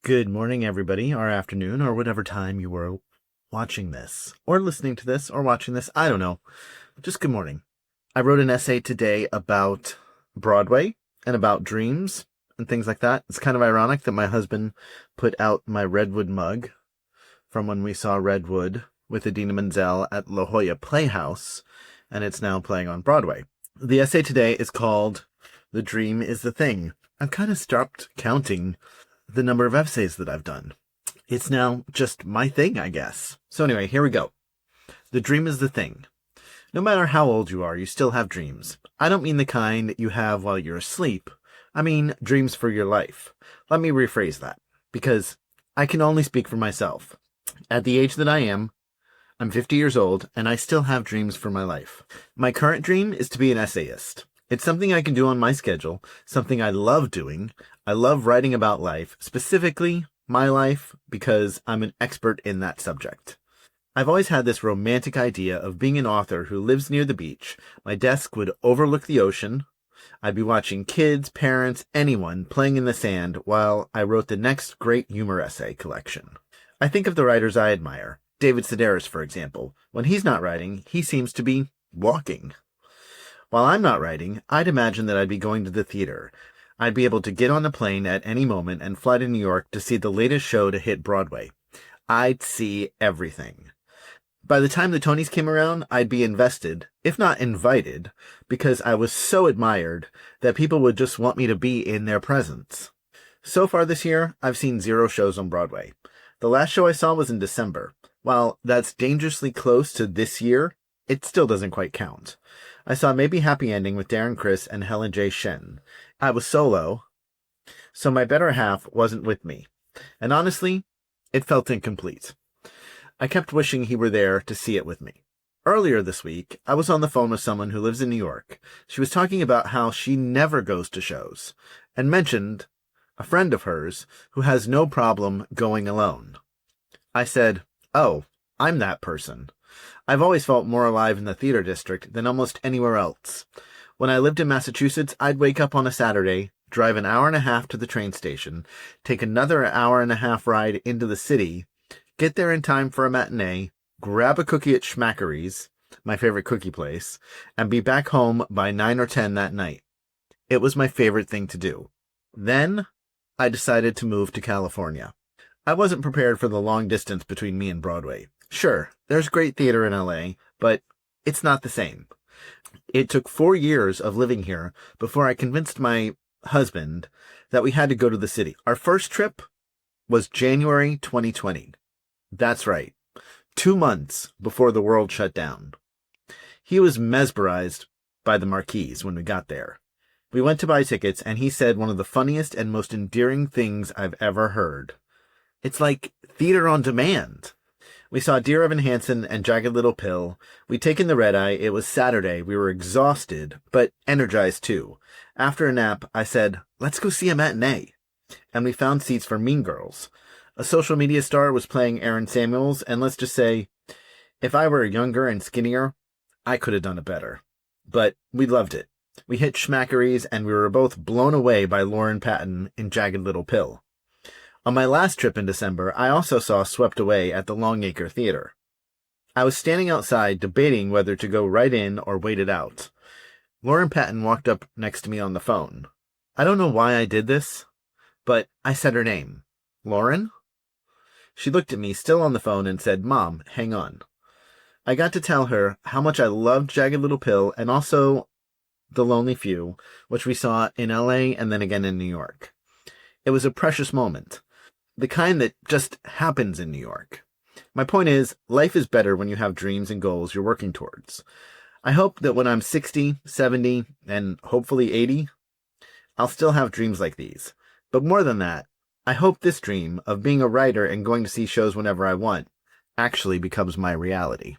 Good morning, everybody, or afternoon, or whatever time you were watching this, or listening to this, or watching this. I don't know. Just good morning. I wrote an essay today about Broadway and about dreams and things like that. It's kind of ironic that my husband put out my Redwood mug from when we saw Redwood with Idina Menzel at La Jolla Playhouse, and it's now playing on Broadway. The essay today is called The Dream is the Thing. I've kind of stopped counting the number of essays that I've done. It's now just my thing, I guess. So anyway, here we go. The dream is the thing. No matter how old you are, you still have dreams. I don't mean the kind you have while you're asleep. I mean dreams for your life. Let me rephrase that, because I can only speak for myself. At the age that I am, I'm 50 years old, and I still have dreams for my life. My current dream is to be an essayist. It's something I can do on my schedule, something I love doing. I love writing about life, specifically my life, because I'm an expert in that subject. I've always had this romantic idea of being an author who lives near the beach. My desk would overlook the ocean. I'd be watching kids, parents, anyone playing in the sand while I wrote the next great humor essay collection. I think of the writers I admire. David Sedaris, for example. When he's not writing, he seems to be walking. While I'm not writing, I'd imagine that I'd be going to the theater. I'd be able to get on a plane at any moment and fly to New York to see the latest show to hit Broadway. I'd see everything. By the time the Tonys came around, I'd be invested, if not invited, because I was so admired that people would just want me to be in their presence. So far this year, I've seen 0 shows on Broadway. The last show I saw was in December. While that's dangerously close to this year, it still doesn't quite count. I saw Maybe Happy Ending with Darren Criss and Helen J. Shen. I was solo, so my better half wasn't with me. And honestly, it felt incomplete. I kept wishing he were there to see it with me. Earlier this week, I was on the phone with someone who lives in New York. She was talking about how she never goes to shows, and mentioned a friend of hers who has no problem going alone. I said, "Oh, I'm that person. I've always felt more alive in the theater district than almost anywhere else. When I lived in Massachusetts, I'd wake up on a Saturday, drive an hour and a half to the train station, take another hour and a half ride into the city, get there in time for a matinee, grab a cookie at Schmackary's, my favorite cookie place, and be back home by 9 or 10 that night. It was my favorite thing to do. Then I decided to move to California. I wasn't prepared for the long distance between me and Broadway. Sure, there's great theater in LA, but it's not the same. It took 4 years of living here before I convinced my husband that we had to go to the city. Our first trip was January 2020. That's right, 2 months before the world shut down. He was mesmerized by the marquees when we got there. We went to buy tickets, and he said one of the funniest and most endearing things I've ever heard. It's like theater on demand. We saw Dear Evan Hansen and Jagged Little Pill. We'd taken the red eye. It was Saturday. We were exhausted, but energized too. After a nap, I said, "Let's go see a matinee." And we found seats for Mean Girls. A social media star was playing Aaron Samuels, and let's just say, if I were younger and skinnier, I could have done it better. But we loved it. We hit Schmackary's, and we were both blown away by Lauren Patton in Jagged Little Pill. On my last trip in December, I also saw Swept Away at the Longacre Theater. I was standing outside debating whether to go right in or wait it out. Lauren Patton walked up next to me on the phone. I don't know why I did this, but I said her name. "Lauren?" She looked at me, still on the phone, and said, "Mom, hang on." I got to tell her how much I loved Jagged Little Pill and also The Lonely Few, which we saw in LA and then again in New York. It was a precious moment. The kind that just happens in New York. My point is, life is better when you have dreams and goals you're working towards. I hope that when I'm 60, 70, and hopefully 80, I'll still have dreams like these. But more than that, I hope this dream of being a writer and going to see shows whenever I want actually becomes my reality.